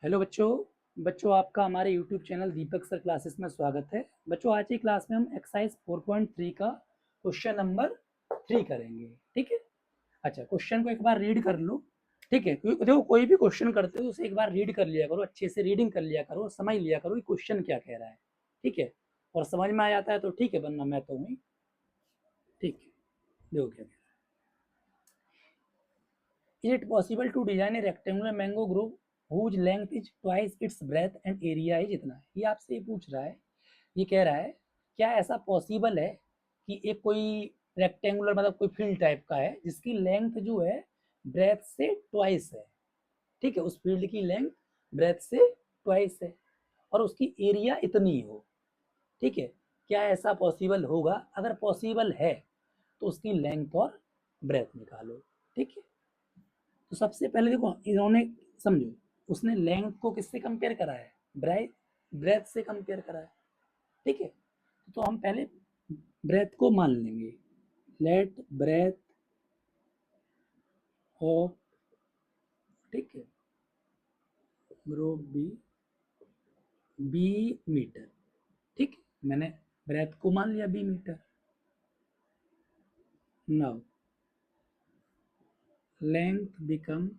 Hello बच्चों। आपका हमारे यूट्यूब चैनल दीपक सर क्लासेस में स्वागत है। बच्चों, आज की क्लास में हम एक्सरसाइज 4.3 का क्वेश्चन नंबर 3 करेंगे। ठीक है। अच्छा, क्वेश्चन को एक बार रीड कर लो। ठीक है, क्योंकि देखो कोई भी क्वेश्चन करते हो तो उसे एक बार रीड कर लिया करो, अच्छे से रीडिंग कर लिया करो, समझ लिया करो कि क्वेश्चन क्या कह रहा है। ठीक है, और समझ में आ जाता है तो ठीक है, वरना मैं तो हूँ। ठीक है, देखो क्या कह रहा है। Is it possible to design a rectangular mango grove whose length is twice its breadth and area is इतना है। ये आपसे ये पूछ रहा है, ये कह रहा है क्या ऐसा पॉसिबल है कि एक कोई रेक्टेंगुलर मतलब कोई फील्ड टाइप का है जिसकी लेंथ जो है ब्रेथ से ट्वाइस है। ठीक है, उस फील्ड की लेंथ ब्रेथ से ट्वाइस है और उसकी एरिया इतनी हो। ठीक है, क्या ऐसा पॉसिबल होगा? अगर पॉसिबल है तो उसकी लेंथ और ब्रेथ निकालो। ठीक है, तो सबसे पहले देखो इन्होंने, समझो, उसने लेंथ को किससे कंपेयर करा है? ब्रेथ ब्रेथ से कंपेयर करा है। ठीक है, तो हम पहले ब्रेथ को मान लेंगे। लेट ब्रेथ ऑफ, ठीक है, ग्रुप बी मीटर। ठीक है, मैंने ब्रेथ को मान लिया B metre. Now length become,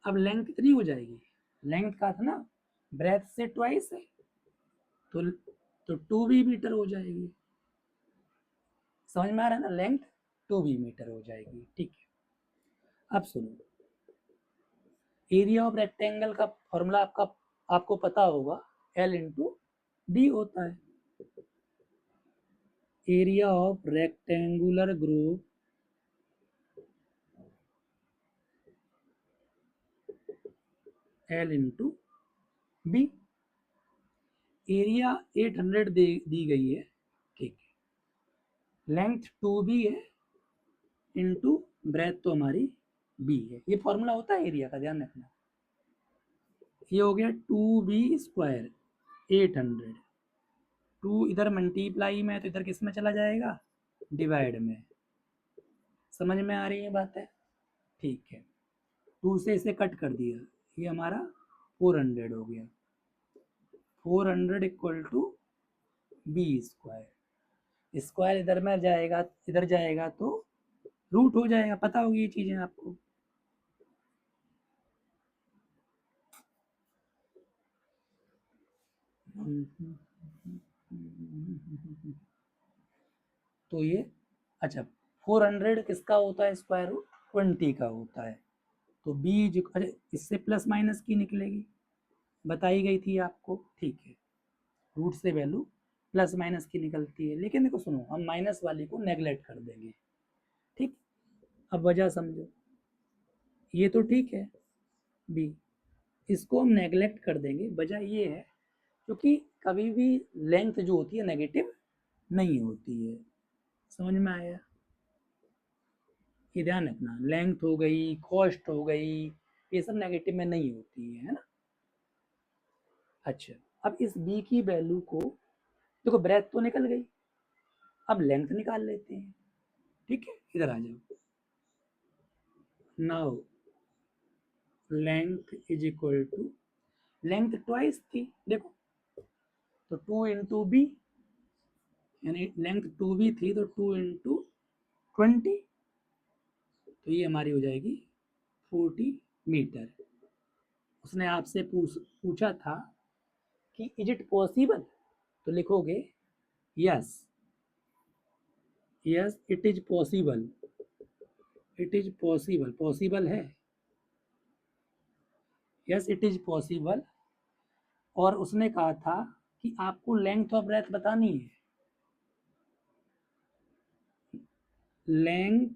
अब लेंथ कितनी हो जाएगी? लेंथ का था ना ब्रेथ से ट्वाइस है, तो 2 बी मीटर हो जाएगी। समझ में आ रहा है ना? लेंथ 2 बी मीटर हो जाएगी। ठीक है, अब सुनो, एरिया ऑफ रेक्टेंगल का फॉर्मूला आपको पता होगा, एल इंटू डी होता है। Area of rectangular grove L into B. Area 800 दी गई है। ठीक है, लेंथ 2 बी है इंटू ब्रेथ तो हमारी बी है। ये फॉर्मूला होता है एरिया का, ध्यान रखना। ये हो गया 2b² 800। 2 इधर मल्टीप्लाई में तो इधर किस में चला जाएगा? डिवाइड में। समझ में आ रही है बात है? ठीक है, 2 से इसे कट कर दिया, ये हमारा 400 हो गया। 400 इक्वल टू b²। स्क्वायर इधर में जाएगा, इधर जाएगा तो रूट हो जाएगा। पता होगी ये चीजें आपको। तो ये, अच्छा, 400 किसका होता है? स्क्वायर रूट 20 का होता है। तो बी, अरे इससे प्लस माइनस की निकलेगी, बताई गई थी आपको। ठीक है, रूट से वैल्यू प्लस माइनस की निकलती है, लेकिन देखो सुनो, हम माइनस वाली को नेगलेक्ट कर देंगे। ठीक, अब वजह समझो। ये तो ठीक है बी, इसको हम नेगलेक्ट कर देंगे। वजह ये है क्योंकि कभी भी लेंथ जो होती है नेगेटिव नहीं होती है। समझ में आया? ये ध्यान रखना, लेंथ हो गई, कॉस्ट हो गई, ये सब नेगेटिव में नहीं होती है ना। अच्छा, अब इस बी की वैल्यू को देखो, ब्रेथ तो निकल गई, अब लेंथ निकाल लेते हैं। ठीक है, इधर आ जाओ। Now length is equal to, length twice थी देखो, तो 2 इंटू बी, यानी लेंथ 2 बी थी तो 2 इंटू 20, तो ये हमारी हो जाएगी 40 मीटर। उसने आपसे पूछा था कि इज इट पॉसिबल, तो लिखोगे yes, yes it is possible. It is possible, possible है, यस इट इज पॉसिबल। और उसने कहा था कि आपको लेंथ ऑफ ब्रेथ बतानी है। Length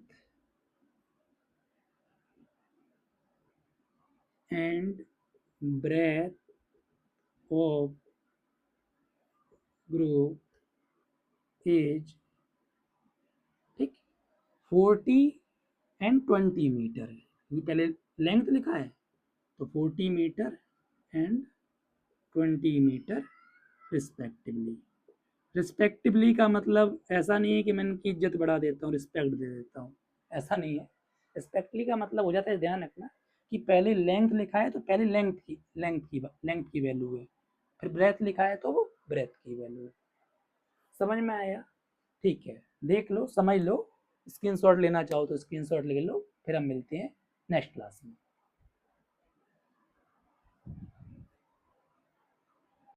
and breadth of grove is, ठीक, 40 एंड 20 मीटर। ये पहले लेंथ लिखा है तो 40 metre and 20 metre respectively. Respectively का मतलब ऐसा नहीं है कि मैं इनकी इज्जत बढ़ा देता हूँ, रिस्पेक्ट दे देता हूँ, ऐसा नहीं है। रिस्पेक्टली का मतलब हो जाता है, ध्यान रखना, कि पहले लेंथ लिखा है तो पहले लेंथ की वैल्यू है, फिर ब्रेथ लिखा है तो वो ब्रेथ की वैल्यू है। समझ में आया? ठीक है, देख लो, समझ लो, स्क्रीनशॉट लेना चाहो तो स्क्रीनशॉट ले लो, फिर हम मिलते हैं नेक्स्ट क्लास में।